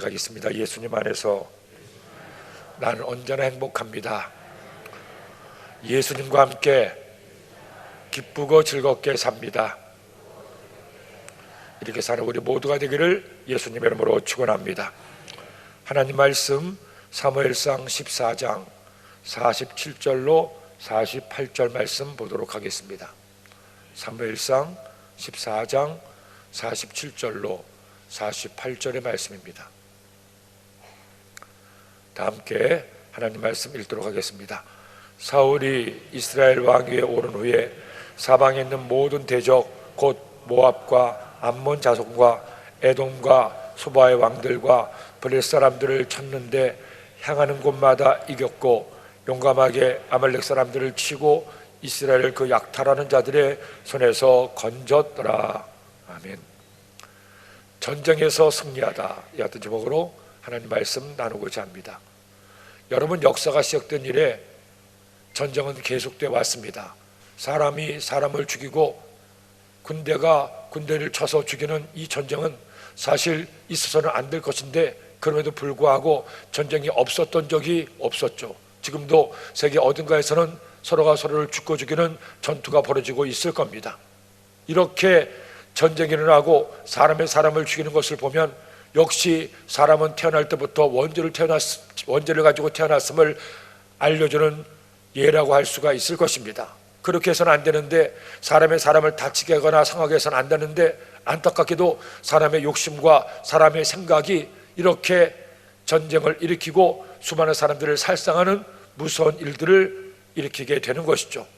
고백하겠습니다. 예수님 안에서 나는 언제나 행복합니다. 예수님과 함께 기쁘고 즐겁게 삽니다. 이렇게 사는 우리 모두가 되기를 예수님의 이름으로 축원합니다. 하나님 말씀 사무엘상 14장 47절로 48절 말씀 보도록 하겠습니다. 사무엘상 14장 47절로 48절의 말씀입니다. 다 함께 하나님 말씀 읽도록 하겠습니다. 사울이 이스라엘 왕위에 오른 후에 사방에 있는 모든 대적 곧 모압과 암몬 자손과 에돔과 소바의 왕들과 블레 사람들을 쳤는데 향하는 곳마다 이겼고 용감하게 아말렉 사람들을 치고 이스라엘을 그 약탈하는 자들의 손에서 건졌더라. 아멘. 전쟁에서 승리하다, 이 같은 제목으로 하나님 말씀 나누고자 합니다. 여러분, 역사가 시작된 이래 전쟁은 계속되어 왔습니다. 사람이 사람을 죽이고 군대가 군대를 쳐서 죽이는 이 전쟁은 사실 있어서는 안 될 것인데, 그럼에도 불구하고 전쟁이 없었던 적이 없었죠. 지금도 세계 어딘가에서는 서로가 서로를 죽고 죽이는 전투가 벌어지고 있을 겁니다. 이렇게 전쟁이 일어나고 사람이 사람을 죽이는 것을 보면 역시 사람은 태어날 때부터 원죄를 가지고 태어났음을 알려주는 예라고 할 수가 있을 것입니다. 그렇게 해서는 안 되는데, 사람의 사람을 다치게 하거나 상하게 해서는 안 되는데, 안타깝게도 사람의 욕심과 사람의 생각이 이렇게 전쟁을 일으키고 수많은 사람들을 살상하는 무서운 일들을 일으키게 되는 것이죠.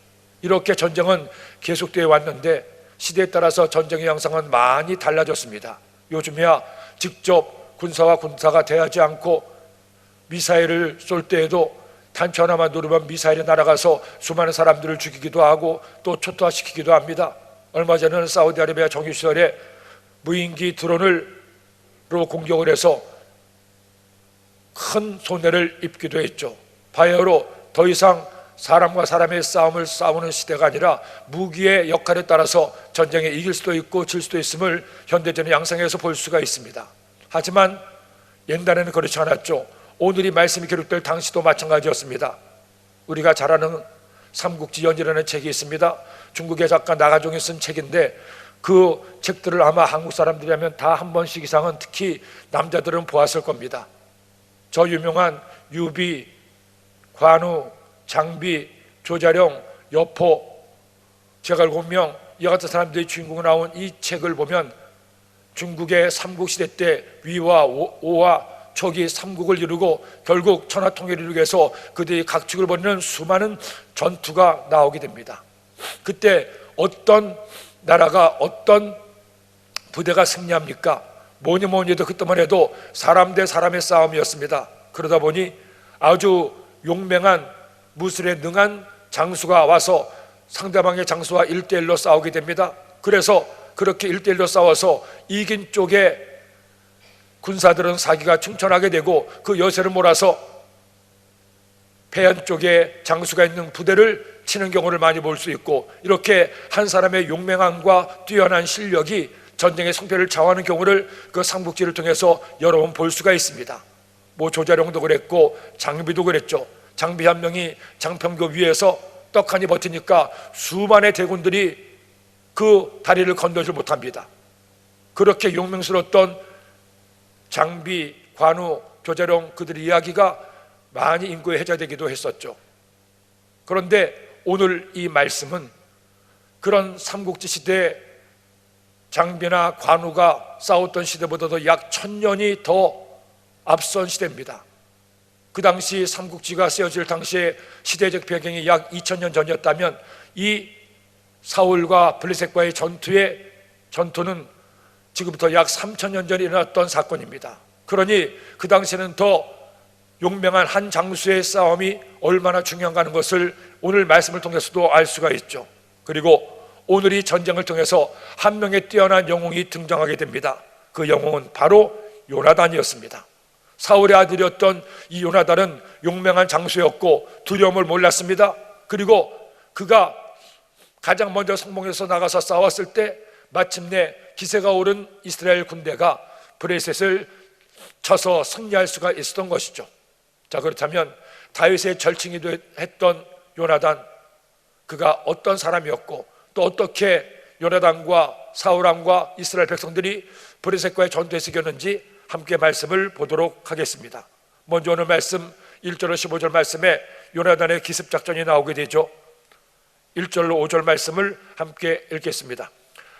이렇게 전쟁은 계속되어 왔는데 시대에 따라서 전쟁의 양상은 많이 달라졌습니다. 요즘이야 직접 군사와 군사가 대하지 않고 미사일을 쏠 때에도 단추 하나만 누르면 미사일이 날아가서 수많은 사람들을 죽이기도 하고 또 초토화시키기도 합니다. 얼마 전에는 사우디아라비아 정유 시절에 무인기 드론으로 공격을 해서 큰 손해를 입기도 했죠. 바야흐로 더 이상 사람과 사람의 싸움을 싸우는 시대가 아니라 무기의 역할에 따라서 전쟁에 이길 수도 있고 질 수도 있음을 현대전의 양상에서 볼 수가 있습니다. 하지만 옛날에는 그렇지 않았죠. 오늘 이 말씀이 기록될 당시도 마찬가지였습니다. 우리가 잘 아는 삼국지연이라는 책이 있습니다. 중국의 작가 나가종이 쓴 책인데, 그 책들을 아마 한국 사람들이라면 다 한 번씩 이상은, 특히 남자들은 보았을 겁니다. 저 유명한 유비, 관우, 장비, 조자룡, 여포, 제갈공명, 이 같은 사람들이 주인공으로 나온 이 책을 보면 중국의 삼국시대 때 위와 오와 촉이 삼국을 이루고 결국 천하통일을 이루기 위해서 그들이 각축을 벌이는 수많은 전투가 나오게 됩니다. 그때 어떤 나라가 어떤 부대가 승리합니까? 뭐니 해도 그때만 해도 사람 대 사람의 싸움이었습니다. 그러다 보니 아주 용맹한 무술에 능한 장수가 와서 상대방의 장수와 1대1로 싸우게 됩니다. 그래서 그렇게 1대1로 싸워서 이긴 쪽에 군사들은 사기가 충천하게 되고 그 여세를 몰아서 패한 쪽에 장수가 있는 부대를 치는 경우를 많이 볼 수 있고, 이렇게 한 사람의 용맹함과 뛰어난 실력이 전쟁의 승패를 좌우하는 경우를 그 삼국지를 통해서 여러 번 볼 수가 있습니다. 뭐 조자룡도 그랬고 장비도 그랬죠. 장비 한 명이 장평교 위에서 떡하니 버티니까 수많은 대군들이 그 다리를 건너지 못합니다. 그렇게 용맹스러웠던 장비, 관우, 조자룡, 그들의 이야기가 많이 인구에 회자되기도 했었죠. 그런데 오늘 이 말씀은 그런 삼국지 시대에 장비나 관우가 싸웠던 시대보다도 약 1000년이 더 앞선 시대입니다. 그 당시 삼국지가 쓰여질 당시에 시대적 배경이 약 2000년 전이었다면 이 사울과 블레셋과의 전투는 지금부터 약 3000년 전에 일어났던 사건입니다. 그러니 그 당시에는 더 용맹한 한 장수의 싸움이 얼마나 중요한가 하는 것을 오늘 말씀을 통해서도 알 수가 있죠. 그리고 오늘 이 전쟁을 통해서 한 명의 뛰어난 영웅이 등장하게 됩니다. 그 영웅은 바로 요나단이었습니다. 사울의 아들이었던 이 요나단은 용맹한 장수였고 두려움을 몰랐습니다. 그리고 그가 가장 먼저 성공해서 나가서 싸웠을 때 마침내 기세가 오른 이스라엘 군대가 브레셋을 쳐서 승리할 수가 있었던 것이죠. 자, 그렇다면 다윗의 절친이 했던 요나단, 그가 어떤 사람이었고 또 어떻게 요나단과 사울왕과 이스라엘 백성들이 브레셋과의 전투에서 이겼는지 함께 말씀을 보도록 하겠습니다. 먼저 오늘 말씀 1절로 15절 말씀에 요나단의 기습작전이 나오게 되죠. 1절로 5절 말씀을 함께 읽겠습니다.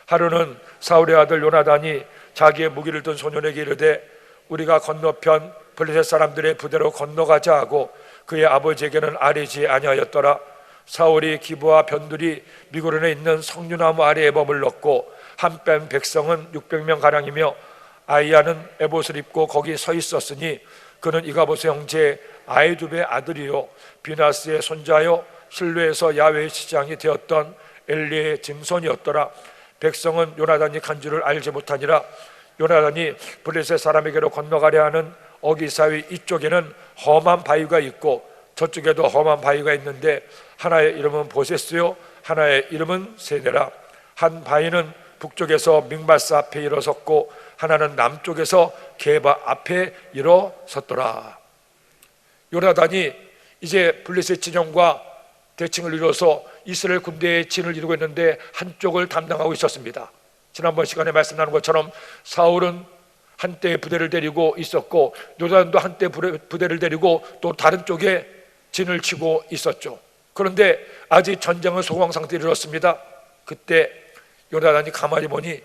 하루는 사울의 아들 요나단이 자기의 무기를 든 소년에게 이르되 우리가 건너편 블레셋 사람들의 부대로 건너가자 하고 그의 아버지에게는 아뢰지 아니하였더라. 사울이 기브와 변두리 미고른에 있는 석류나무 아래에 머물렀고 한뼘 백성은 600명 가량이며 아이야는 에봇을 입고 거기 서 있었으니 그는 이가봇의 형제 아이두베의 아들이요 비나스의 손자요 실로에서 야훼의 시장이 되었던 엘리의 증손이었더라. 백성은 요나단이 간 줄을 알지 못하니라. 요나단이 블레셋 사람에게로 건너가려 하는 어기사의 이쪽에는 험한 바위가 있고 저쪽에도 험한 바위가 있는데 하나의 이름은 보세스요 하나의 이름은 세네라. 한 바위는 북쪽에서 믹마스 앞에 일어섰고 하나는 남쪽에서 게바 앞에 일어섰더라. 요나단이 이제 블레셋 진영과 대칭을 이뤄서 이스라엘 군대의 진을 이루고 있는데 한쪽을 담당하고 있었습니다. 지난번 시간에 말씀 나눈 것처럼 사울은 한때 부대를 데리고 있었고 요나단도 한때 부대를 데리고 또 다른 쪽에 진을 치고 있었죠. 그런데 아직 전쟁은 소강 상태에 이르렀습니다. 그때 요나단이 가만히 보니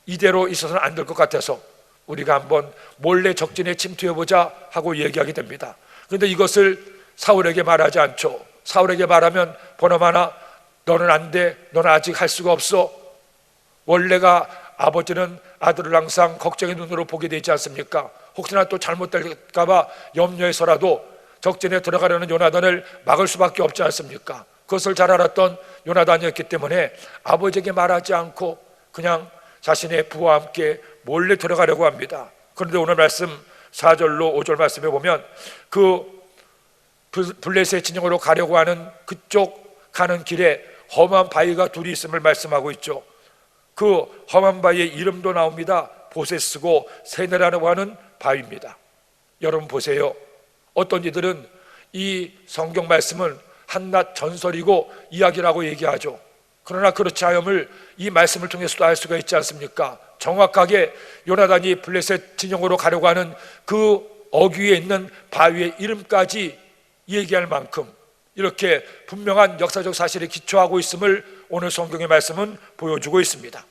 이대로 있어서는 안 될 것 같아서 우리가 한번 몰래 적진에 침투해보자 하고 얘기하게 됩니다. 그런데 이것을 사울에게 말하지 않죠. 사울에게 말하면 보나마나 너는 안 돼, 너는 아직 할 수가 없어. 원래가 아버지는 아들을 항상 걱정의 눈으로 보게 되지 않습니까? 혹시나 또 잘못될까 봐 염려해서라도 적진에 들어가려는 요나단을 막을 수밖에 없지 않습니까? 그것을 잘 알았던 요나단이었기 때문에 아버지에게 말하지 않고 그냥 자신의 부하와 함께 몰래 들어가려고 합니다. 그런데 오늘 말씀 4절로 5절 말씀에 보면 그 블레셋 진영으로 가려고 하는 그쪽 가는 길에 험한 바위가 둘이 있음을 말씀하고 있죠. 그 험한 바위의 이름도 나옵니다. 보세스고 세네라고 하는 바위입니다. 여러분 보세요. 어떤 이들은 이 성경 말씀은 한낱 전설이고 이야기라고 얘기하죠. 그러나 그렇지 않음을 이 말씀을 통해서도 알 수가 있지 않습니까? 정확하게 요나단이 블레셋 진영으로 가려고 하는 그 어귀에 있는 바위의 이름까지 얘기할 만큼 이렇게 분명한 역사적 사실에 기초하고 있음을 오늘 성경의 말씀은 보여주고 있습니다.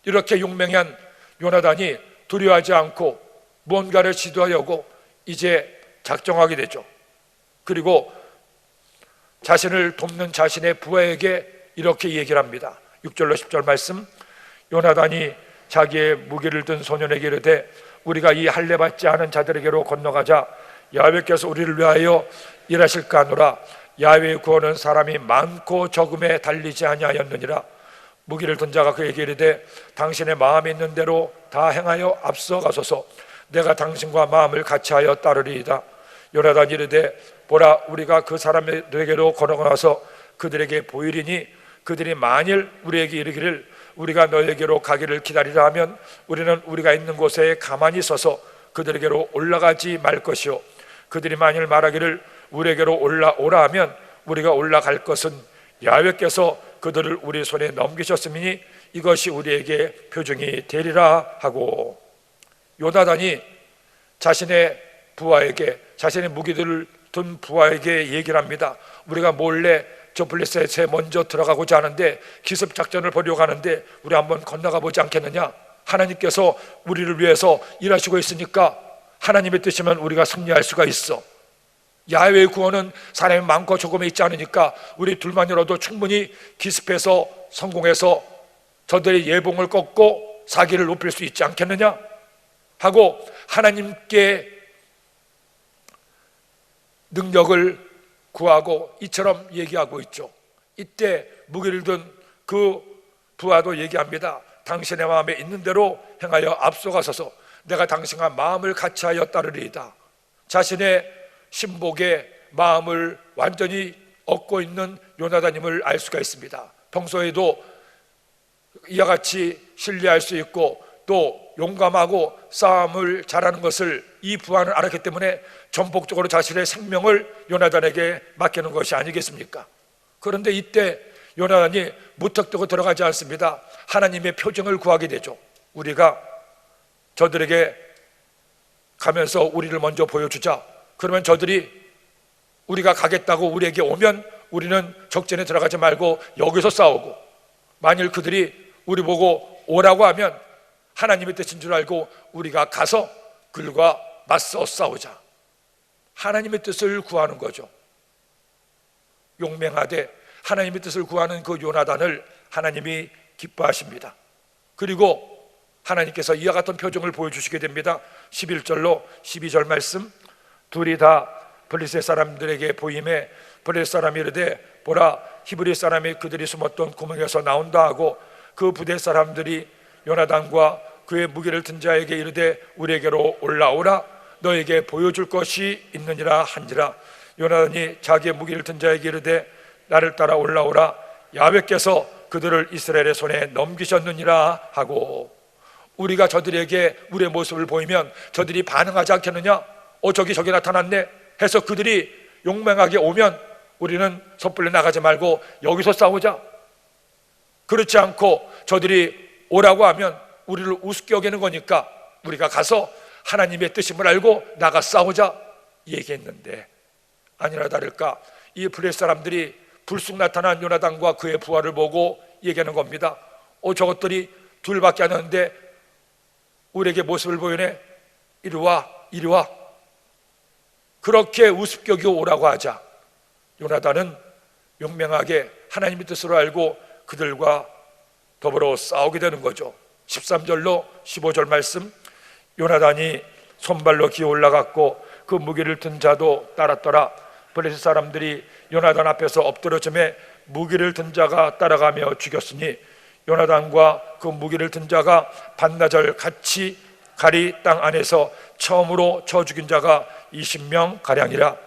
이렇게 용맹한 요나단이 두려워하지 않고 무언가를 시도하려고 이제 작정하게 되죠. 그리고 자신을 돕는 자신의 부하에게 이렇게 얘기를 합니다. 6절로 10절 말씀. 요나단이 자기의 무기를 든 소년에게 이르되 우리가 이 할례 받지 않은 자들에게로 건너가자. 야훼께서 우리를 위하여 일하실까 하노라. 야훼의 구원은 사람이 많고 적음에 달리지 아니하였느니라. 무기를 든 자가 그에게 이르되 당신의 마음에 있는 대로 다 행하여 앞서가소서. 내가 당신과 마음을 같이하여 따르리이다. 요나단이 이르되 보라, 우리가 그 사람들에게로 걸어가서 그들에게 보이리니 그들이 만일 우리에게 이르기를 우리가 너에게로 가기를 기다리라 하면 우리는 우리가 있는 곳에 가만히 서서 그들에게로 올라가지 말 것이요, 그들이 만일 말하기를 우리에게로 올라오라 하면 우리가 올라갈 것은 야훼께서 그들을 우리 손에 넘기셨음이니 이것이 우리에게 표징이 되리라 하고, 요나단이 자신의 부하에게, 자신의 무기들을 든 부하에게 얘기를 합니다. 우리가 몰래 저 블레셋에 먼저 들어가고자 하는데, 기습작전을 벌이려고 하는데 우리 한번 건너가 보지 않겠느냐? 하나님께서 우리를 위해서 일하시고 있으니까 하나님의 뜻이면 우리가 승리할 수가 있어. 야훼의 구원은 사람이 많고 조금에 있지 않으니까 우리 둘만이라도 충분히 기습해서 성공해서 저들의 예봉을 꺾고 사기를 높일 수 있지 않겠느냐 하고 하나님께 능력을 구하고 이처럼 얘기하고 있죠. 이때 무기를 든 그 부하도 얘기합니다. 당신의 마음에 있는 대로 행하여 앞서가소서. 내가 당신과 마음을 같이하여 따르리이다. 자신의 신복의 마음을 완전히 얻고 있는 요나단임을 알 수가 있습니다. 평소에도 이와 같이 신뢰할 수 있고 또 용감하고 싸움을 잘하는 것을 이 부하는 알았기 때문에 전폭적으로 자신의 생명을 요나단에게 맡기는 것이 아니겠습니까? 그런데 이때 요나단이 무턱대고 들어가지 않습니다. 하나님의 표정을 구하게 되죠. 우리가 저들에게 가면서 우리를 먼저 보여주자. 그러면 저들이 우리가 가겠다고 우리에게 오면 우리는 적전에 들어가지 말고 여기서 싸우고, 만일 그들이 우리 보고 오라고 하면 하나님의 뜻인 줄 알고 우리가 가서 그들과 맞서 싸우자. 하나님의 뜻을 구하는 거죠. 용맹하되 하나님의 뜻을 구하는 그 요나단을 하나님이 기뻐하십니다. 그리고 하나님께서 이와 같은 표정을 보여주시게 됩니다. 11절로 12절 말씀. 둘이 다 블레셋 사람들에게 보임에 블레셋 사람이 이르되 보라, 히브리 사람이 그들이 숨었던 구멍에서 나온다 하고, 그 부대 사람들이 요나단과 그의 무기를 든 자에게 이르되 우리에게로 올라오라, 너에게 보여줄 것이 있느니라 한지라. 요나단이 자기의 무기를 든 자에게 이르되 나를 따라 올라오라, 야훼께서 그들을 이스라엘의 손에 넘기셨느니라 하고. 우리가 저들에게 우리의 모습을 보이면 저들이 반응하지 않겠느냐? 저기 나타났네 해서 그들이 용맹하게 오면 우리는 섣불리 나가지 말고 여기서 싸우자. 그렇지 않고 저들이 오라고 하면 우리를 우습게 여기는 거니까 우리가 가서 하나님의 뜻임을 알고 나가 싸우자 얘기했는데, 아니나 다를까 이 블레셋 사람들이 불쑥 나타난 요나단과 그의 부하를 보고 얘기하는 겁니다. 저것들이 둘밖에 안 하는데 우리에게 모습을 보이네. 이리 와. 그렇게 우습게 여기고 오라고 하자 요나단은 용맹하게 하나님의 뜻으로 알고 그들과 더불어 싸우게 되는 거죠. 13절로 15절 말씀. 요나단이 손발로 기어 올라갔고 그 무기를 든 자도 따랐더라. 블레셋 사람들이 요나단 앞에서 엎드러짐에 무기를 든 자가 따라가며 죽였으니 요나단과 그 무기를 든 자가 반나절 같이 가리 땅 안에서 처음으로 쳐 죽인 자가 20명 가량이라.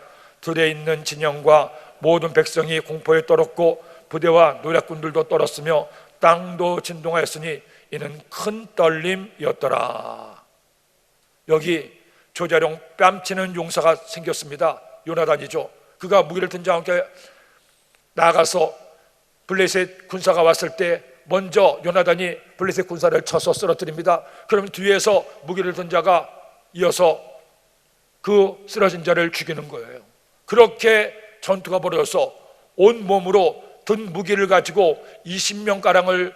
들에 있는 진영과 모든 백성이 공포에 떨었고 부대와 노략군들도 떨었으며 땅도 진동하였으니 이는 큰 떨림이었더라. 여기 조자룡 뺨치는 용사가 생겼습니다. 요나단이죠. 그가 무기를 든 자와 함께 나가서 블레셋 군사가 왔을 때 먼저 요나단이 블레셋 군사를 쳐서 쓰러뜨립니다. 그러면 뒤에서 무기를 든 자가 이어서 그 쓰러진 자를 죽이는 거예요. 그렇게 전투가 벌어져서 온 몸으로 든 무기를 가지고 20명가량을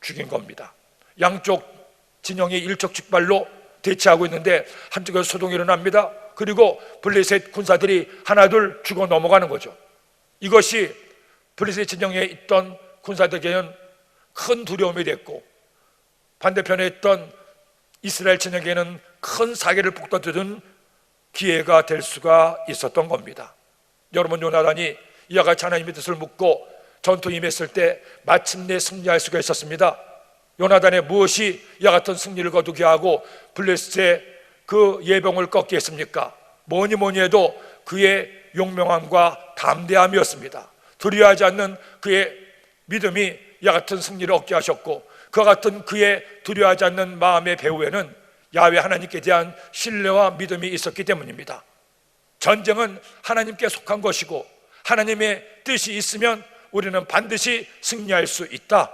죽인 겁니다. 양쪽 진영이 일촉즉발로 대치하고 있는데 한쪽에서 소동이 일어납니다. 그리고 블레셋 군사들이 하나둘 죽어 넘어가는 거죠. 이것이 블레셋 진영에 있던 군사들에게는 큰 두려움이 됐고 반대편에 있던 이스라엘 진영에게는 큰 사기를 북돋우는 기회가 될 수가 있었던 겁니다. 여러분, 요나단이 이와 같이 하나님의 뜻을 묻고 전투에 임했을 때 마침내 승리할 수가 있었습니다. 요나단의 무엇이 이와 같은 승리를 거두게 하고 블레셋의 그 예병을 꺾게 했습니까? 뭐니 해도 그의 용맹함과 담대함이었습니다. 두려워하지 않는 그의 믿음이 이와 같은 승리를 얻게 하셨고, 그와 같은 그의 두려워하지 않는 마음의 배후에는 야훼 하나님께 대한 신뢰와 믿음이 있었기 때문입니다. 전쟁은 하나님께 속한 것이고 하나님의 뜻이 있으면 우리는 반드시 승리할 수 있다.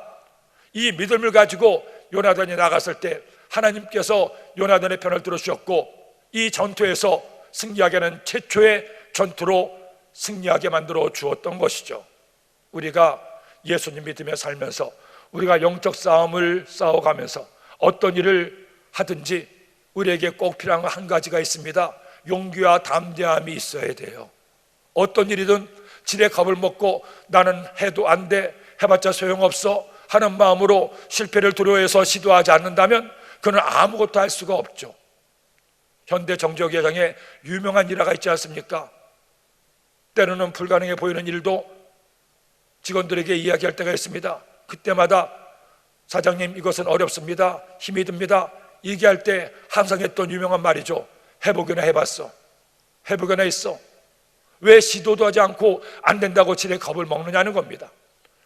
이 믿음을 가지고 요나단이 나갔을 때 하나님께서 요나단의 편을 들어주셨고 이 전투에서 승리하게 하는 최초의 전투로 승리하게 만들어 주었던 것이죠. 우리가 예수님 믿으며 살면서 우리가 영적 싸움을 싸워가면서 어떤 일을 하든지 우리에게 꼭 필요한 한 가지가 있습니다. 용기와 담대함이 있어야 돼요. 어떤 일이든 지레 겁을 먹고 나는 해도 안 돼, 해봤자 소용없어 하는 마음으로 실패를 두려워해서 시도하지 않는다면 그는 아무것도 할 수가 없죠. 현대 정적회장에 유명한 일화가 있지 않습니까? 때로는 불가능해 보이는 일도 직원들에게 이야기할 때가 있습니다. 그때마다 사장님, 이것은 어렵습니다, 힘이 듭니다 얘기할 때 항상 했던 유명한 말이죠. 해보기나 해봤어, 해보기나 했어. 왜 시도도 하지 않고 안 된다고 지레 겁을 먹느냐는 겁니다.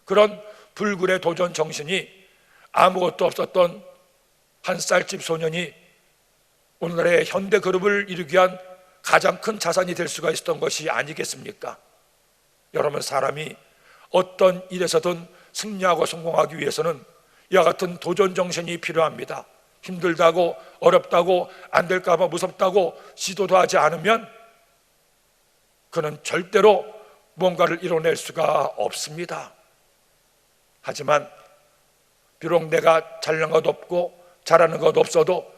그런 불굴의 도전 정신이 아무것도 없었던 한 쌀집 소년이 오늘날의 현대그룹을 이루기 위한 가장 큰 자산이 될 수가 있었던 것이 아니겠습니까? 여러분, 사람이 어떤 일에서든 승리하고 성공하기 위해서는 이와 같은 도전 정신이 필요합니다. 힘들다고, 어렵다고, 안 될까봐 무섭다고 시도도 하지 않으면 그는 절대로 뭔가를 이뤄낼 수가 없습니다. 하지만 비록 내가 잘난 것 없고 잘하는 것 없어도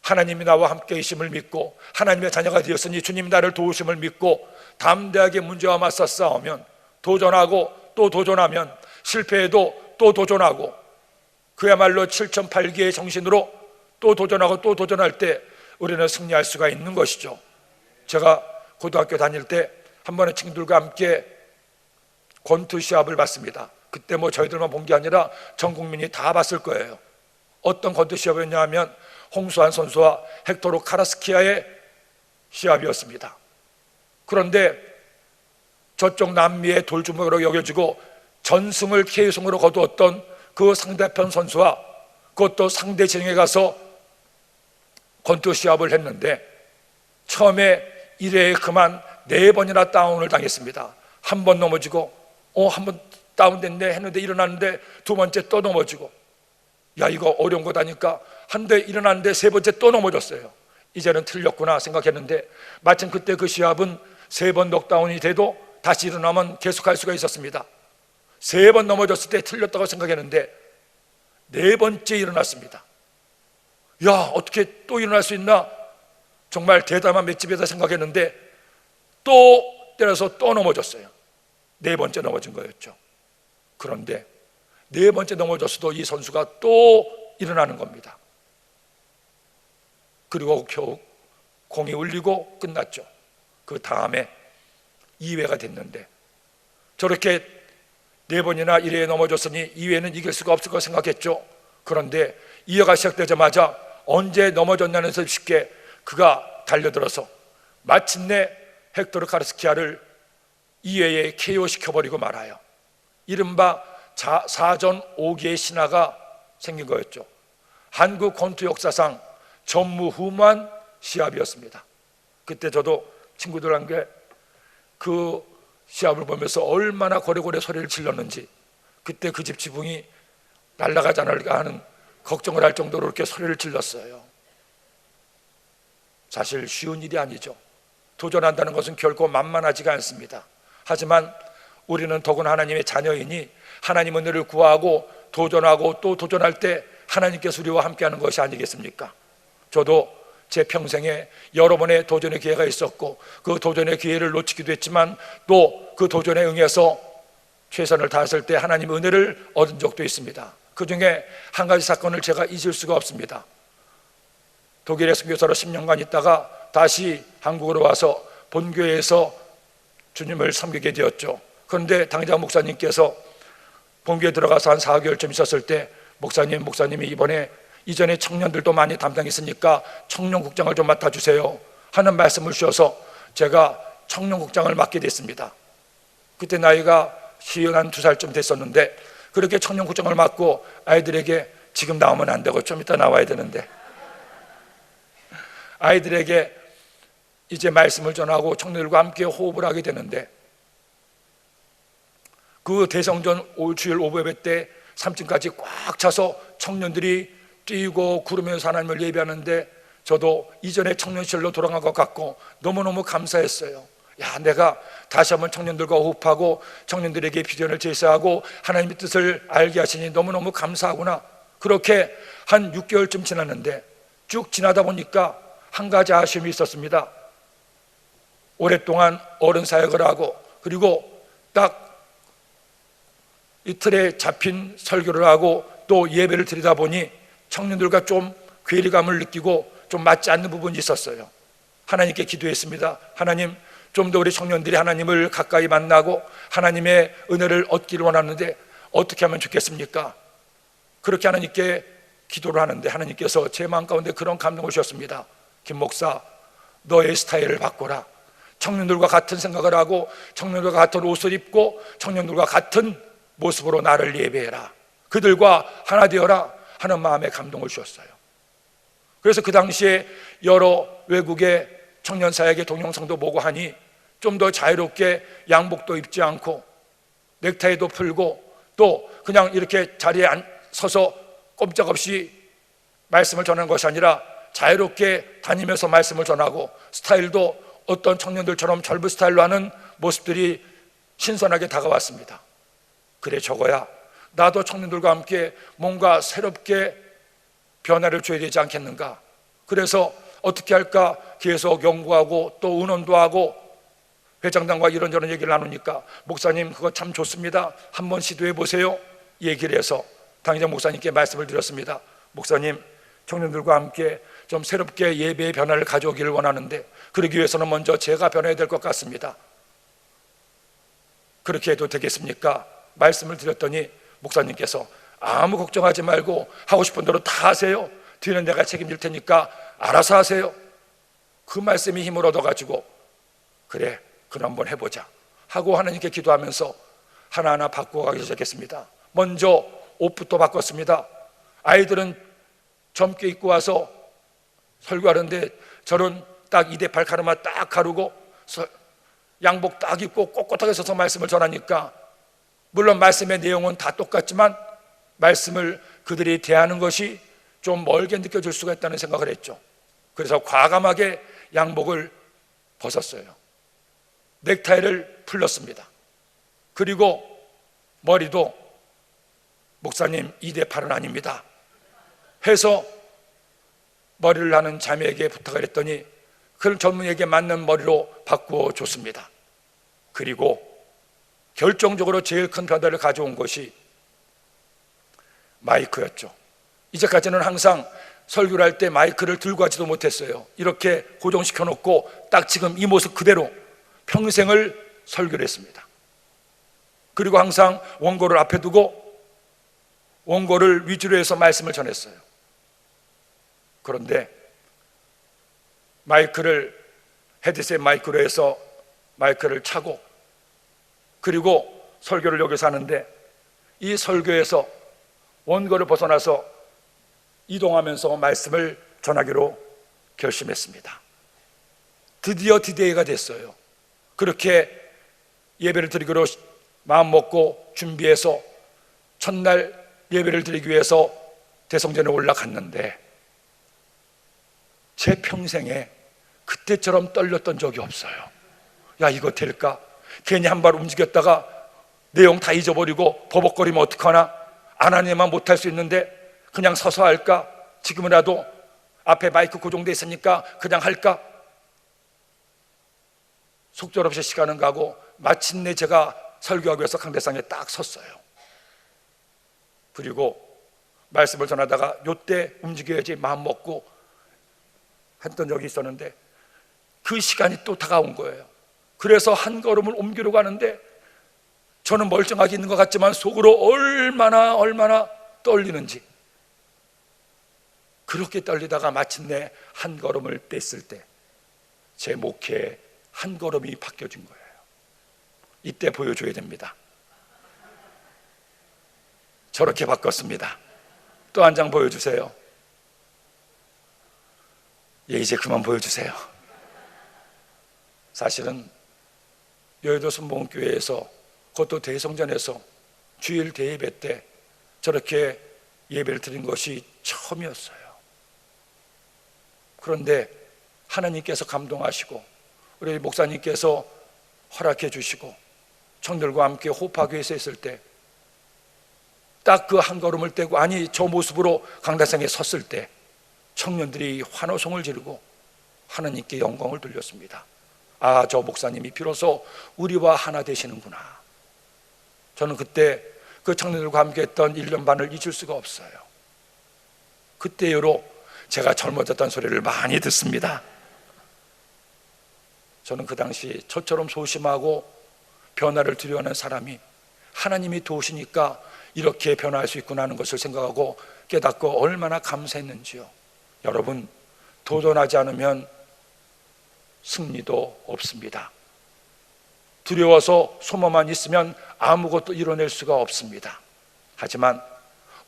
하나님이 나와 함께 계심을 믿고 하나님의 자녀가 되었으니 주님이 나를 도우심을 믿고 담대하게 문제와 맞서 싸우면, 도전하고 또 도전하면, 실패해도 또 도전하고, 그야말로 7,8기의 정신으로 또 도전하고 또 도전할 때 우리는 승리할 수가 있는 것이죠. 제가 고등학교 다닐 때 한 번은 친구들과 함께 권투 시합을 봤습니다. 그때 뭐 저희들만 본 게 아니라 전 국민이 다 봤을 거예요. 어떤 권투 시합이었냐 하면 홍수환 선수와 헥토르 카라스키아의 시합이었습니다. 그런데 저쪽 남미의 돌주먹으로 여겨지고 전승을 KO승으로 거두었던 그 상대편 선수와 그것도 상대 진영에 가서 권투 시합을 했는데 처음에 1회에 그만 4번이나 다운을 당했습니다. 한 번 넘어지고 한 번 다운됐네 했는데 일어났는데 두 번째 또 넘어지고, 야, 이거 어려운 거다니까 한 대 일어났는데 세 번째 또 넘어졌어요. 이제는 틀렸구나 생각했는데 마침 그때 그 시합은 3번 넉다운이 돼도 다시 일어나면 계속할 수가 있었습니다. 3번 넘어졌을 때 틀렸다고 생각했는데 4번째 일어났습니다. 야, 어떻게 또 일어날 수 있나? 정말 대담한 맷집이다 생각했는데 또 때려서 또 넘어졌어요. 4번째 넘어진 거였죠. 그런데 4번째 넘어졌어도 이 선수가 또 일어나는 겁니다. 그리고 겨우 공이 울리고 끝났죠. 그 다음에 2회가 됐는데 저렇게 4번이나 1회에 넘어졌으니 2회는 이길 수가 없을 거 생각했죠. 그런데 2회가 시작되자마자 언제 넘어졌냐는 듯 쉽게 그가 달려들어서 마침내 헥토르 카르스키아를 2회에 KO 시켜버리고 말아요. 이른바 4전 5기의 신화가 생긴 거였죠. 한국 권투 역사상 전무후무한 시합이었습니다. 그때 저도 친구들과 함께 그 시합을 보면서 얼마나 고래고래 소리를 질렀는지, 그때 그 집 지붕이 날아가지 않을까 하는 걱정을 할 정도로 그렇게 소리를 질렀어요. 사실 쉬운 일이 아니죠. 도전한다는 것은 결코 만만하지가 않습니다. 하지만 우리는 더구나 하나님의 자녀이니 하나님 은혜를 구하고 도전하고 또 도전할 때 하나님께서 우리와 함께하는 것이 아니겠습니까? 저도 제 평생에 여러 번의 도전의 기회가 있었고 그 도전의 기회를 놓치기도 했지만 또 그 도전에 응해서 최선을 다했을 때 하나님 은혜를 얻은 적도 있습니다. 그 중에 한 가지 사건을 제가 잊을 수가 없습니다. 독일에 선교사로 10년간 있다가 다시 한국으로 와서 본교회에서 주님을 섬기게 되었죠. 그런데 당장 목사님께서 본교에 들어가서 한 4개월쯤 있었을 때 목사님이 이전에 청년들도 많이 담당했으니까 청년국장을 좀 맡아주세요 하는 말씀을 주셔서 제가 청년국장을 맡게 됐습니다. 그때 나이가 52살쯤 됐었는데 그렇게 청년국장을 맡고 아이들에게 지금 나오면 안 되고 좀 이따 나와야 되는데 아이들에게 이제 말씀을 전하고 청년들과 함께 호흡을 하게 되는데 그 대성전 주일 오부예배 때 3층까지 꽉 차서 청년들이 뛰고 구르면서 하나님을 예배하는데 저도 이전에 청년실로 돌아간 것 같고 너무너무 감사했어요. 야, 내가 다시 한번 청년들과 호흡하고 청년들에게 비전을 제시하고 하나님의 뜻을 알게 하시니 너무너무 감사하구나. 그렇게 한 6개월쯤 지났는데 쭉 지나다 보니까 한 가지 아쉬움이 있었습니다. 오랫동안 어른 사역을 하고 그리고 딱 이틀에 잡힌 설교를 하고 또 예배를 드리다 보니 청년들과 좀 괴리감을 느끼고 좀 맞지 않는 부분이 있었어요. 하나님께 기도했습니다. 하나님, 좀 더 우리 청년들이 하나님을 가까이 만나고 하나님의 은혜를 얻기를 원하는데 어떻게 하면 좋겠습니까? 그렇게 하나님께 기도를 하는데 하나님께서 제 마음 가운데 그런 감동을 주셨습니다. 김 목사, 너의 스타일을 바꿔라. 청년들과 같은 생각을 하고 청년들과 같은 옷을 입고 청년들과 같은 모습으로 나를 예배해라. 그들과 하나 되어라 하는 마음에 감동을 주셨어요. 그래서 그 당시에 여러 외국의 청년 사역의 동영상도 보고 하니 좀 더 자유롭게 양복도 입지 않고 넥타이도 풀고 또 그냥 이렇게 자리에 서서 꼼짝없이 말씀을 전하는 것이 아니라 자유롭게 다니면서 말씀을 전하고 스타일도 어떤 청년들처럼 젊은 스타일로 하는 모습들이 신선하게 다가왔습니다. 그래, 적어야 나도 청년들과 함께 뭔가 새롭게 변화를 줘야 되지 않겠는가. 그래서 어떻게 할까 계속 연구하고 또 의논도 하고 회장단과 이런저런 얘기를 나누니까 목사님 그거 참 좋습니다, 한번 시도해 보세요 얘기를 해서 당장 목사님께 말씀을 드렸습니다. 목사님, 청년들과 함께 좀 새롭게 예배의 변화를 가져오기를 원하는데 그러기 위해서는 먼저 제가 변해야 될 것 같습니다. 그렇게 해도 되겠습니까? 말씀을 드렸더니 목사님께서 아무 걱정하지 말고 하고 싶은 대로 다 하세요, 뒤는 내가 책임질 테니까 알아서 하세요. 그 말씀이 힘을 얻어가지고 그래, 그럼 한번 해보자 하고 하나님께 기도하면서 하나하나 바꾸어가기 시작했습니다. 먼저 옷부터 바꿨습니다. 아이들은 젊게 입고 와서 설교하는데 저는 딱 2대 8 딱 가르고 양복 딱 입고 꼿꼿하게 서서 말씀을 전하니까 물론 말씀의 내용은 다 똑같지만 말씀을 그들이 대하는 것이 좀 멀게 느껴질 수가 있다는 생각을 했죠. 그래서 과감하게 양복을 벗었어요. 넥타이를 풀렀습니다. 그리고 머리도 목사님 2대 8은 아닙니다 해서 머리를 하는 자매에게 부탁을 했더니 그 젊은이에게 맞는 머리로 바꾸어 줬습니다. 그리고 결정적으로 제일 큰 변화를 가져온 것이 마이크였죠. 이제까지는 항상 설교를 할 때 마이크를 들고 하지도 못했어요. 이렇게 고정시켜 놓고 딱 지금 이 모습 그대로 평생을 설교를 했습니다. 그리고 항상 원고를 앞에 두고 원고를 위주로 해서 말씀을 전했어요. 그런데 마이크를 헤드셋 마이크로 해서 마이크를 차고 그리고 설교를 여기서 하는데 이 설교에서 원고를 벗어나서 이동하면서 말씀을 전하기로 결심했습니다. 드디어 디데이가 됐어요. 그렇게 예배를 드리기로 마음 먹고 준비해서 첫날 예배를 드리기 위해서 대성전에 올라갔는데 제 평생에 그때처럼 떨렸던 적이 없어요. 야, 이거 될까? 괜히 한 발 움직였다가 내용 다 잊어버리고 버벅거리면 어떡하나? 안 하니만 못할 수 있는데 그냥 서서 할까? 지금이라도 앞에 마이크 고정돼 있으니까 그냥 할까? 속절없이 시간은 가고 마침내 제가 설교하기 위해서 강대상에 딱 섰어요. 그리고 말씀을 전하다가 요때 움직여야지 마음 먹고 했던 적이 있었는데 그 시간이 또 다가온 거예요. 그래서 한 걸음을 옮기려고 하는데 저는 멀쩡하게 있는 것 같지만 속으로 얼마나 떨리는지, 그렇게 떨리다가 마침내 한 걸음을 뗐을 때 제 목회에 한 걸음이 바뀌어진 거예요. 이때 보여줘야 됩니다. 저렇게 바꿨습니다. 또 한 장 보여주세요. 예, 이제 그만 보여주세요. 사실은 여의도 순복음교회에서 그것도 대성전에서 주일 대예배 때 저렇게 예배를 드린 것이 처음이었어요. 그런데 하나님께서 감동하시고 우리 목사님께서 허락해 주시고 청들과 함께 호파교회에서 있을 때 딱 그 한 걸음을 떼고 아니 저 모습으로 강다상에 섰을 때 청년들이 환호성을 지르고 하나님께 영광을 돌렸습니다. 아, 저 목사님이 비로소 우리와 하나 되시는구나. 저는 그때 그 청년들과 함께 했던 1년 반을 잊을 수가 없어요. 그때 이후로 제가 젊어졌다는 소리를 많이 듣습니다. 저는 그 당시 저처럼 소심하고 변화를 두려워하는 사람이 하나님이 도우시니까 이렇게 변화할 수 있구나 하는 것을 생각하고 깨닫고 얼마나 감사했는지요. 여러분, 도전하지 않으면 승리도 없습니다. 두려워서 소망만 있으면 아무것도 이뤄낼 수가 없습니다. 하지만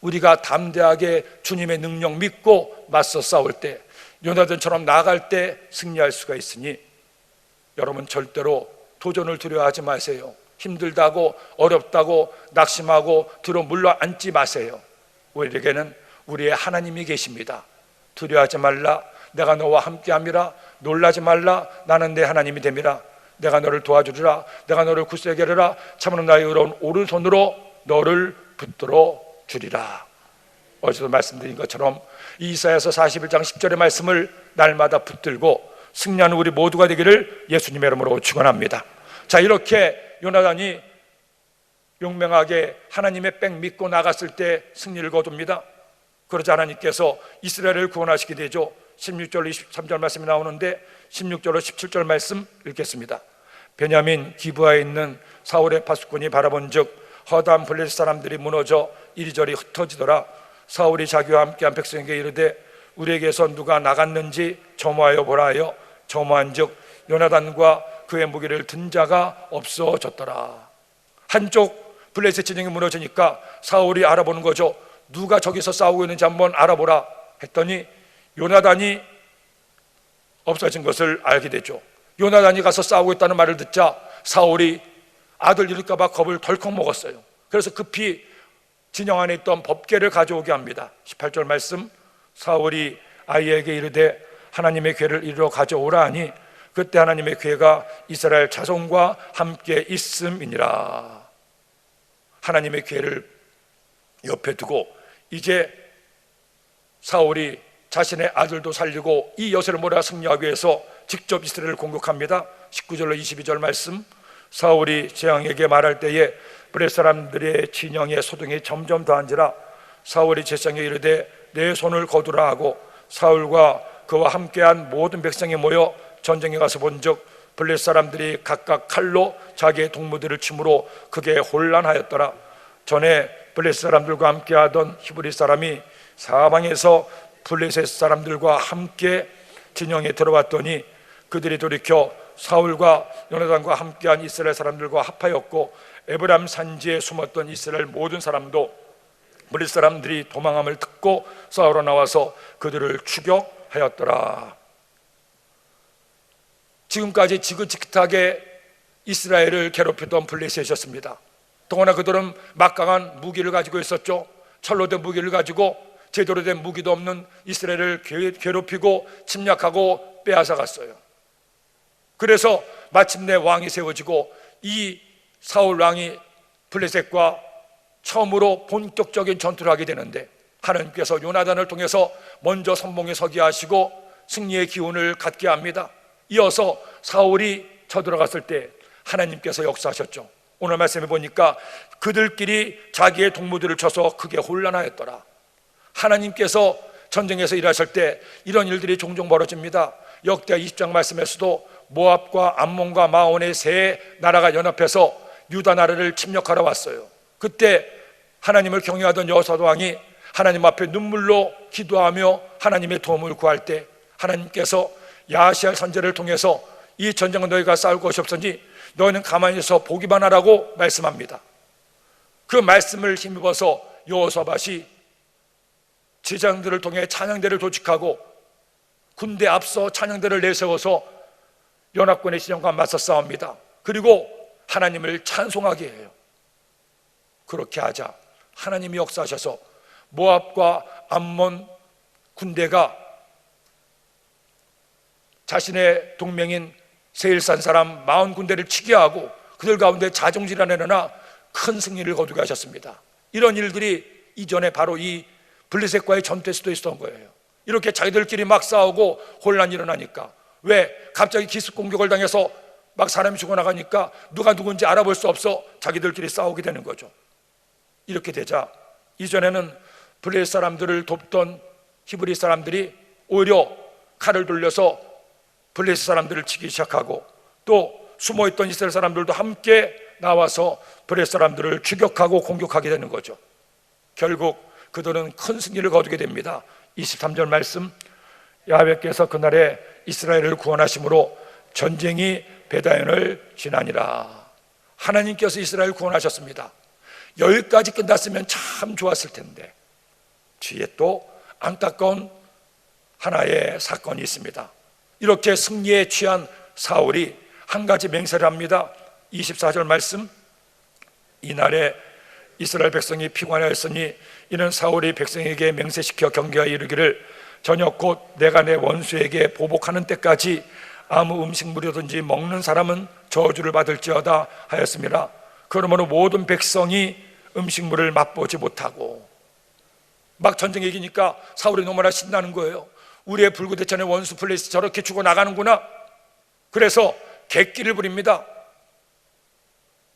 우리가 담대하게 주님의 능력 믿고 맞서 싸울 때, 요나단처럼 나아갈 때 승리할 수가 있으니 여러분 절대로 도전을 두려워하지 마세요. 힘들다고 어렵다고 낙심하고 들어 물러앉지 마세요. 우리에게는 우리의 하나님이 계십니다. 두려워하지 말라, 내가 너와 함께함이라. 놀라지 말라, 나는 내 하나님이 됨이라. 내가 너를 도와주리라, 내가 너를 굳세게 하리라. 참으로 나의 의로운 오른손으로 너를 붙들어 주리라. 어제도 말씀드린 것처럼 이사야서 41장 10절의 말씀을 날마다 붙들고 승리하는 우리 모두가 되기를 예수님의 이름으로 축원합니다. 자, 이렇게 요나단이 용맹하게 하나님의 백 믿고 나갔을 때 승리를 거둡니다. 그러자 하나님께서 이스라엘을 구원하시게 되죠. 16절 23절 말씀이 나오는데 16절로 17절 말씀 읽겠습니다. 베냐민 기브아에 있는 사울의 파수꾼이 바라본즉 허다한 블레셋 사람들이 무너져 이리저리 흩어지더라. 사울이 자기와 함께한 백성에게 이르되 우리에게서 누가 나갔는지 점호하여 보라 하여 점호한즉 요나단과 그의 무기를 든 자가 없어졌더라. 한쪽 블레셋 진영이 무너지니까 사울이 알아보는 거죠. 누가 저기서 싸우고 있는지 한번 알아보라 했더니 요나단이 없어진 것을 알게 되죠. 요나단이 가서 싸우고 있다는 말을 듣자 사울이 아들 잃을까 봐 겁을 덜컥 먹었어요. 그래서 급히 진영 안에 있던 법궤를 가져오게 합니다. 18절 말씀, 사울이 아이에게 이르되 하나님의 궤를 이리로 가져오라 하니 그때 하나님의 궤가 이스라엘 자손과 함께 있음이니라. 하나님의 궤를 옆에 두고 이제 사울이 자신의 아들도 살리고 이 여세를 몰아 승리하기 위해서 직접 이스라엘을 공격합니다. 19절로 22절 말씀, 사울이 재앙에게 말할 때에 블레셋 사람들의 진영의 소동이 점점 더한지라 사울이 제사장에 이르되 내 손을 거두라 하고 사울과 그와 함께한 모든 백성이 모여 전쟁에 가서 본즉 블레셋 사람들이 각각 칼로 자기의 동무들을 치므로 크게 혼란하였더라. 전에 블레셋 사람들과 함께하던 히브리 사람이 사방에서 블레셋 사람들과 함께 진영에 들어왔더니 그들이 돌이켜 사울과 요나단과 함께한 이스라엘 사람들과 합하였고 에브람 산지에 숨었던 이스라엘 모든 사람도 블레셋 사람들이 도망함을 듣고 싸우러 나와서 그들을 추격하였더라. 지금까지 지긋지긋하게 이스라엘을 괴롭히던 블레셋이었습니다. 더구나 그들은 막강한 무기를 가지고 있었죠. 철로 된 무기를 가지고 제대로 된 무기도 없는 이스라엘을 괴롭히고 침략하고 빼앗아갔어요. 그래서 마침내 왕이 세워지고 이 사울 왕이 블레셋과 처음으로 본격적인 전투를 하게 되는데 하나님께서 요나단을 통해서 먼저 선봉에 서게 하시고 승리의 기운을 갖게 합니다. 이어서 사울이 쳐들어갔을 때 하나님께서 역사하셨죠. 오늘 말씀해 보니까 그들끼리 자기의 동무들을 쳐서 크게 혼란하였더라. 하나님께서 전쟁에서 일하실 때 이런 일들이 종종 벌어집니다. 역대하 20장 말씀에서도 모압과 암몬과 마온의 세 나라가 연합해서 유다 나라를 침략하러 왔어요. 그때 하나님을 경외하던 여호사밧 왕이 하나님 앞에 눈물로 기도하며 하나님의 도움을 구할 때 하나님께서 야시알 선지자를 통해서 이 전쟁은 너희가 싸울 것이 없으니 너희는 가만히 있어 보기만 하라고 말씀합니다. 그 말씀을 힘입어서 여호사밧이 제장들을 통해 찬양대를 도축하고 군대 앞서 찬양대를 내세워서 연합군의 진영과 맞서 싸웁니다. 그리고 하나님을 찬송하게 해요. 그렇게 하자 하나님이 역사하셔서 모압과 암몬 군대가 자신의 동맹인 세일산 사람 40군대를 치게 하고 그들 가운데 자중질환에나 큰 승리를 거두게 하셨습니다. 이런 일들이 이전에 바로 이 블레셋과의 전투에서도 있었던 거예요. 이렇게 자기들끼리 막 싸우고 혼란이 일어나니까 왜 갑자기 기습 공격을 당해서 막 사람이 죽어나가니까 누가 누군지 알아볼 수 없어 자기들끼리 싸우게 되는 거죠. 이렇게 되자 이전에는 블레셋 사람들을 돕던 히브리 사람들이 오히려 칼을 돌려서 블레셋 사람들을 치기 시작하고 또 숨어있던 이스라엘 사람들도 함께 나와서 블레셋 사람들을 추격하고 공격하게 되는 거죠. 결국 그들은 큰 승리를 거두게 됩니다. 23절 말씀, 야훼께서 그날에 이스라엘을 구원하심으로 전쟁이 베다연을 지나니라. 하나님께서 이스라엘을 구원하셨습니다. 여기까지 끝났으면 참 좋았을 텐데 뒤에 또 안타까운 하나의 사건이 있습니다. 이렇게 승리에 취한 사울이 한 가지 맹세를 합니다. 24절 말씀, 이날에 이스라엘 백성이 피곤하였으니 이는 사울이 백성에게 맹세시켜 경계하여 이르기를 저녁 곧 내가 내 원수에게 보복하는 때까지 아무 음식물이든지 먹는 사람은 저주를 받을지어다 하였습니다. 그러므로 모든 백성이 음식물을 맛보지 못하고, 막 전쟁에 이기니까 사울이 너무나 신나는 거예요. 우리의 불구대천의 원수 블레셋이 저렇게 죽어나가는구나. 그래서 객기를 부립니다.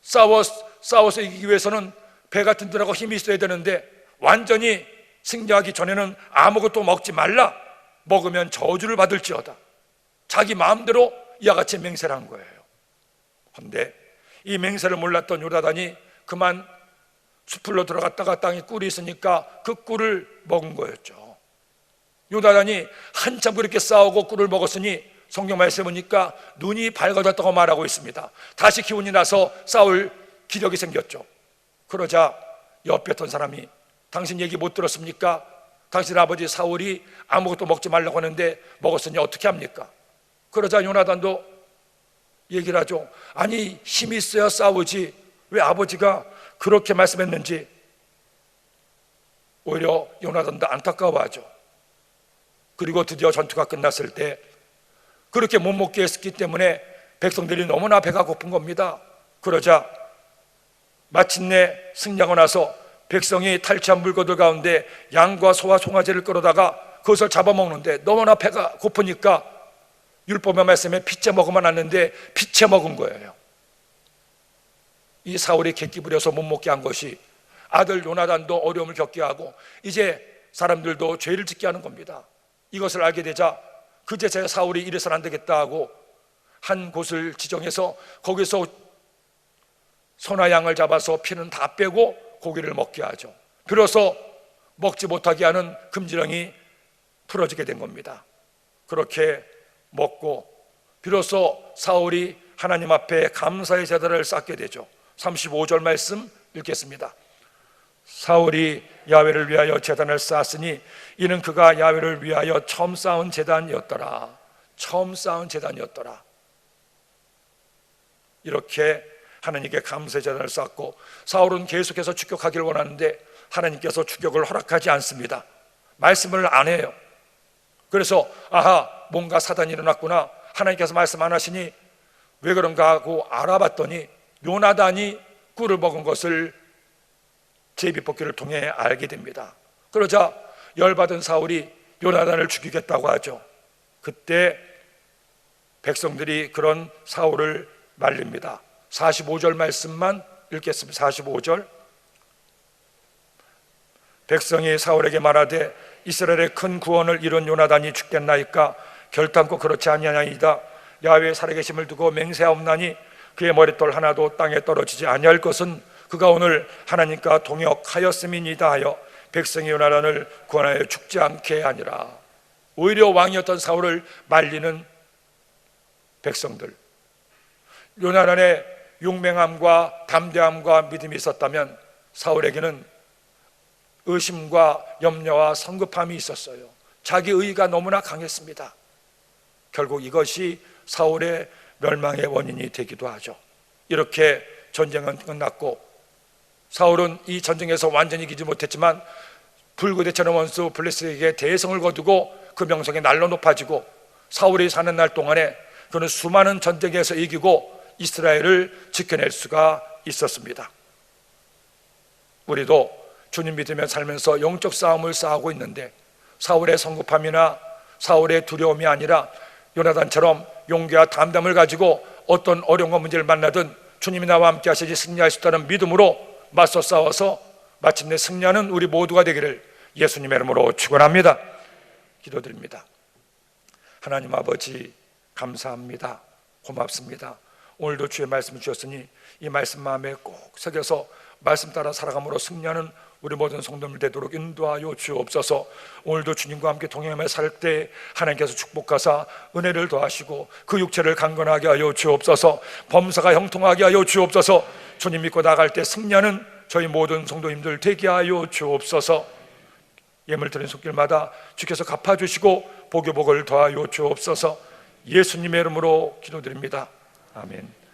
싸워서 이기기 위해서는 배 같은 들하고 힘이 있어야 되는데 완전히 승리하기 전에는 아무것도 먹지 말라. 먹으면 저주를 받을지어다. 자기 마음대로 이와 같이 맹세를 한 거예요. 그런데 이 맹세를 몰랐던 요나단이 그만 숲으로 들어갔다가 땅에 꿀이 있으니까 그 꿀을 먹은 거였죠. 요나단이 한참 그렇게 싸우고 꿀을 먹었으니 성경 말씀에 보니까 눈이 밝아졌다고 말하고 있습니다. 다시 기운이 나서 싸울 기력이 생겼죠. 그러자 옆에 있던 사람이 당신 얘기 못 들었습니까? 당신 아버지 사울이 아무것도 먹지 말라고 하는데 먹었으니 어떻게 합니까? 그러자 요나단도 얘기를 하죠. 아니, 힘이 있어야 싸우지 왜 아버지가 그렇게 말씀했는지. 오히려 요나단도 안타까워하죠. 그리고 드디어 전투가 끝났을 때 그렇게 못 먹게 했기 때문에 백성들이 너무나 배가 고픈 겁니다. 그러자 마침내 승리하고 나서 백성이 탈취한 물건들 가운데 양과 소와 송아지를 끌어다가 그것을 잡아먹는데 너무나 배가 고프니까 율법의 말씀에 피째 먹으면 안 되는데 피째 먹은 거예요. 이 사울이 객기 부려서 못 먹게 한 것이 아들 요나단도 어려움을 겪게 하고 이제 사람들도 죄를 짓게 하는 겁니다. 이것을 알게 되자 그제서야 사울이 이래서는 안 되겠다 하고 한 곳을 지정해서 거기서 소나 양을 잡아서 피는 다 빼고 고기를 먹게 하죠. 비로소 먹지 못하게 하는 금지령이 풀어지게 된 겁니다. 그렇게 먹고 비로소 사울이 하나님 앞에 감사의 제단을 쌓게 되죠. 35절 말씀 읽겠습니다. 사울이 야훼를 위하여 제단을 쌓았으니 이는 그가 야훼를 위하여 처음 쌓은 제단이었더라. 처음 쌓은 제단이었더라. 이렇게 하나님께 감사의 제단을 쌓고 사울은 계속해서 추격하기를 원하는데 하나님께서 추격을 허락하지 않습니다. 말씀을 안 해요. 그래서 아하, 뭔가 사단이 일어났구나, 하나님께서 말씀 안 하시니 왜 그런가 하고 알아봤더니 요나단이 꿀을 먹은 것을 제비뽑기를 통해 알게 됩니다. 그러자 열받은 사울이 요나단을 죽이겠다고 하죠. 그때 백성들이 그런 사울을 말립니다. 45절 말씀만 읽겠습니다. 45절. 백성이 사울에게 말하되 이스라엘의 큰 구원을 이룬 요나단이 죽겠나이까? 결단코 그렇지 아니하나이다. 야훼의 살아계심을 두고 맹세하옵나니 그의 머릿돌 하나도 땅에 떨어지지 아니할 것은 그가 오늘 하나님과 동역하였음이니이다 하여 백성이 요나단을 구원하여 죽지 않게 하니라. 오히려 왕이었던 사울을 말리는 백성들. 요나단의 용맹함과 담대함과 믿음이 있었다면 사울에게는 의심과 염려와 성급함이 있었어요. 자기 의의가 너무나 강했습니다. 결국 이것이 사울의 멸망의 원인이 되기도 하죠. 이렇게 전쟁은 끝났고 사울은 이 전쟁에서 완전히 이기지 못했지만 불구대천의 원수 블레셋에게 대성을 거두고 그 명성이 날로 높아지고 사울이 사는 날 동안에 그는 수많은 전쟁에서 이기고 이스라엘을 지켜낼 수가 있었습니다. 우리도 주님 믿으며 살면서 영적 싸움을 싸우고 있는데 사울의 성급함이나 사울의 두려움이 아니라 요나단처럼 용기와 담담을 가지고 어떤 어려움과 문제를 만나든 주님이 나와 함께 하시지 승리할 수 있다는 믿음으로 맞서 싸워서 마침내 승리하는 우리 모두가 되기를 예수님의 이름으로 축원합니다. 기도드립니다. 하나님 아버지, 감사합니다. 고맙습니다. 오늘도 주의 말씀을 주셨으니 이 말씀 마음에 꼭 새겨서 말씀 따라 살아감으로 승리하는 우리 모든 성도들 되도록 인도하여 주옵소서. 오늘도 주님과 함께 동행하며 살 때 하나님께서 축복하사 은혜를 더하시고 그 육체를 강건하게 하여 주옵소서. 범사가 형통하게 하여 주옵소서. 주님 믿고 나갈 때 승리하는 저희 모든 성도님들 되게 하여 주옵소서. 예물 드린 손길마다 주께서 갚아주시고 복의 복을 더하여 주옵소서. 예수님의 이름으로 기도드립니다. 아멘.